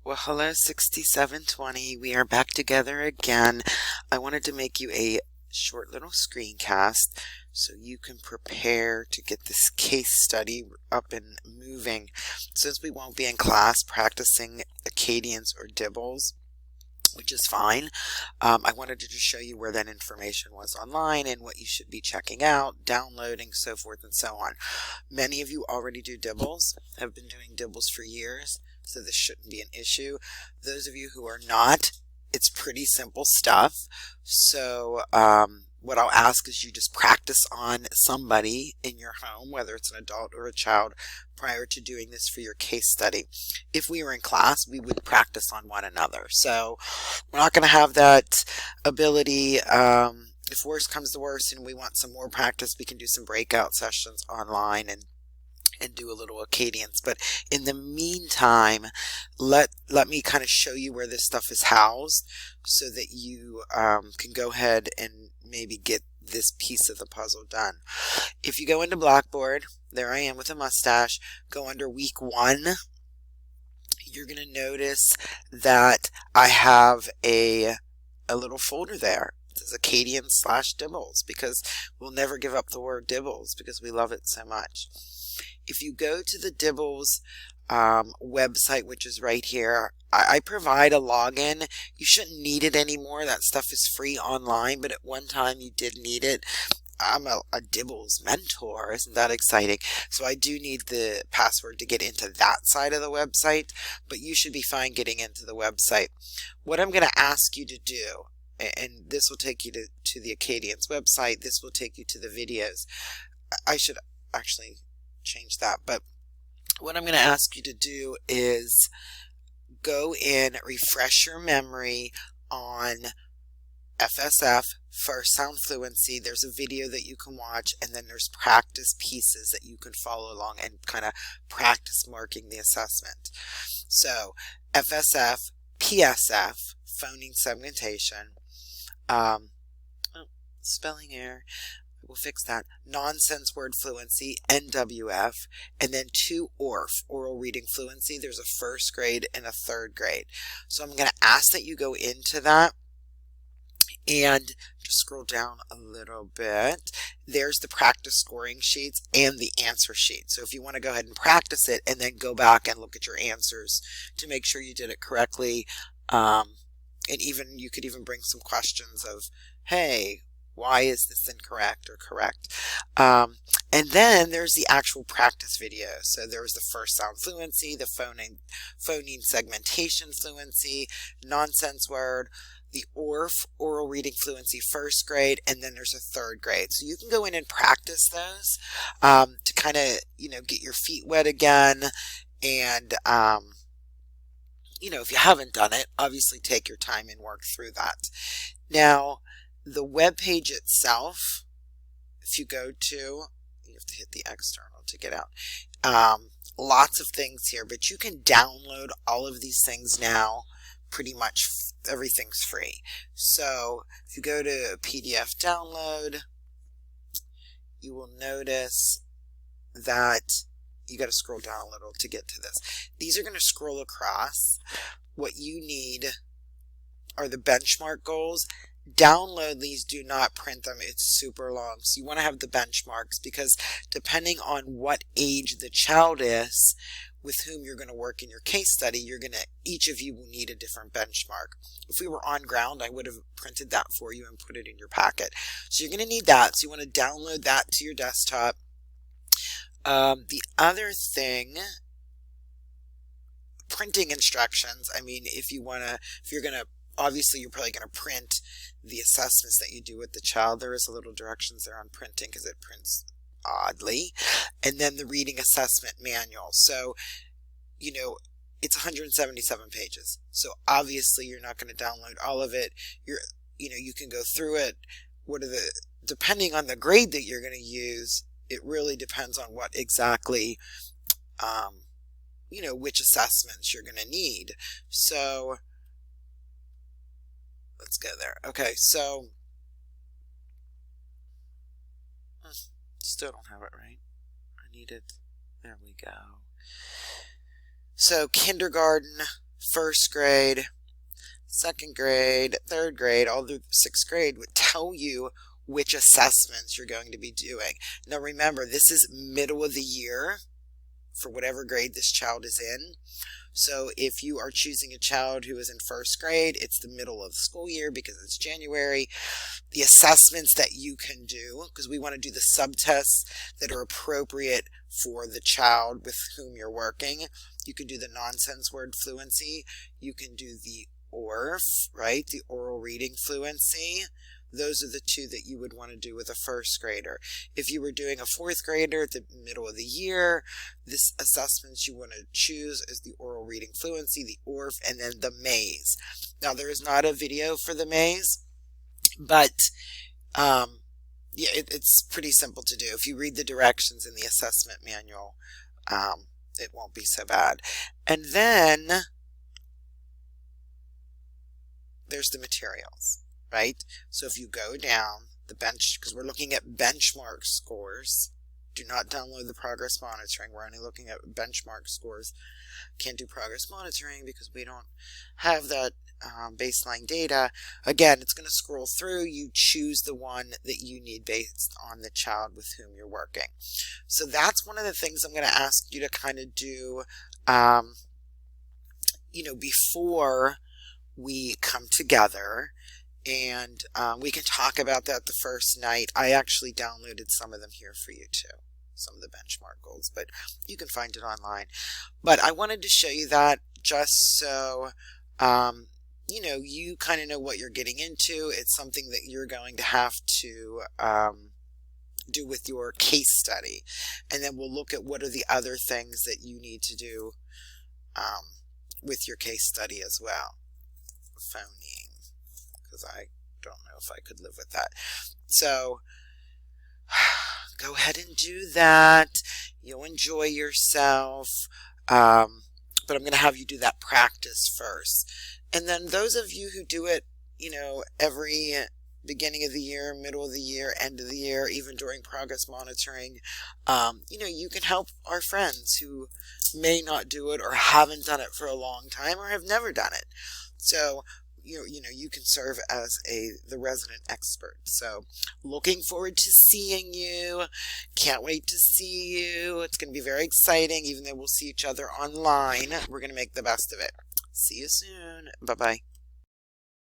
Well, hello 6720. We are back together again. I wanted to make you a short little screencast so you can prepare to get this case study up and moving. Since we won't be in class practicing Acadians or dibbles, which is fine, I wanted to just show you where that information was online and what you should be checking out, downloading, so forth and so on. Many of you already do dibbles, have been doing dibbles for years, so this shouldn't be an issue. Those of you who are not, it's pretty simple stuff. So what I'll ask is you just practice on somebody in your home, whether it's an adult or a child, prior to doing this for your case study. If we were in class, we would practice on one another. So we're not going to have that ability. If worse comes to worse and we want some more practice, we can do some breakout sessions online and do a little Acadians. But in the meantime, let me kind of show you where this stuff is housed so that you can go ahead and maybe get this piece of the puzzle done. If you go into Blackboard, there I am with a mustache, go under week 1, you're going to notice that I have a little folder there. It says Acadian/dibbles, because we'll never give up the word dibbles because we love it so much. If you go to the dibbles website, which is right here, I provide a login. You shouldn't need it anymore. That stuff is free online, but at one time you did need it. I'm a dibbles mentor. Isn't that exciting? So I do need the password to get into that side of the website, but you should be fine getting into the website. What I'm going to ask you to do, and this will take you to the Acadians website, this will take you to the videos. I should actually change that, but what I'm going to ask you to do is go in, refresh your memory on FSF, First Sound Fluency. There's a video that you can watch, and then there's practice pieces that you can follow along and kind of practice marking the assessment. So FSF, PSF, phoneme segmentation, spelling error, we'll fix that, nonsense word fluency, NWF, and then 2 ORF, oral reading fluency. There's a first grade and a third grade. So I'm going to ask that you go into that and just scroll down a little bit. There's the practice scoring sheets and the answer sheet. So if you want to go ahead and practice it and then go back and look at your answers to make sure you did it correctly, and even you could even bring some questions of, hey, why is this incorrect or correct? And then there's the actual practice video. So there was the first sound fluency, the phoneme segmentation fluency, nonsense word, the ORF, oral reading fluency, first grade, and then there's a third grade. So you can go in and practice those to kind of, get your feet wet again. And, if you haven't done it, obviously take your time and work through that. Now, the web page itself, if you go to, you have to hit the external to get out. Lots of things here, but you can download all of these things now. Pretty much everything's free. So if you go to PDF download, you will notice that you got to scroll down a little to get to this. These are going to scroll across. What you need are the benchmark goals. Download these, do not print them. It's super long. So you want to have the benchmarks, because depending on what age the child is with whom you're going to work in your case study, each of you will need a different benchmark. If we were on ground, I would have printed that for you and put it in your packet. So you're going to need that. So you want to download that to your desktop. The other thing, printing instructions. I mean, obviously you're probably going to print the assessments that you do with the child. There is a little directions there on printing because it prints oddly. And then the reading assessment manual. So, it's 177 pages. So obviously you're not going to download all of it. You can go through it. Depending on the grade that you're going to use, it really depends on what exactly, which assessments you're going to need. So let's go there. Okay, so still don't have it right. I need it. There we go. So kindergarten, first grade, second grade, third grade, all through sixth grade would tell you which assessments you're going to be doing. Now remember, this is middle of the year for whatever grade this child is in. So if you are choosing a child who is in first grade, it's the middle of the school year because it's January. The assessments that you can do, because we want to do the subtests that are appropriate for the child with whom you're working. You can do the nonsense word fluency. You can do the ORF, right? The oral reading fluency. Those are the two that you would want to do with a first grader. If you were doing a fourth grader at the middle of the year, this assessments you want to choose is the oral reading fluency, the ORF, and then the maze. Now there is not a video for the maze, but yeah, it's pretty simple to do. If you read the directions in the assessment manual, it won't be so bad. And then there's the materials. Right? So if you go down the bench, because we're looking at benchmark scores, do not download the progress monitoring. We're only looking at benchmark scores. Can't do progress monitoring because we don't have that baseline data. Again, it's going to scroll through. You choose the one that you need based on the child with whom you're working. So that's one of the things I'm going to ask you to kind of do, before we come together. And we can talk about that the first night. I actually downloaded some of them here for you too, some of the benchmark goals, but you can find it online. But I wanted to show you that just so you kind of know what you're getting into. It's something that you're going to have to do with your case study, and then we'll look at what are the other things that you need to do with your case study as well. Phoneme. Because I don't know if I could live with that. So go ahead and do that. You'll enjoy yourself. But I'm going to have you do that practice first. And then those of you who do it, every beginning of the year, middle of the year, end of the year, even during progress monitoring, you can help our friends who may not do it or haven't done it for a long time or have never done it. So you can serve as the resident expert. So looking forward to seeing you. Can't wait to see you. It's going to be very exciting. Even though we'll see each other online, we're going to make the best of it. See you soon. Bye-bye.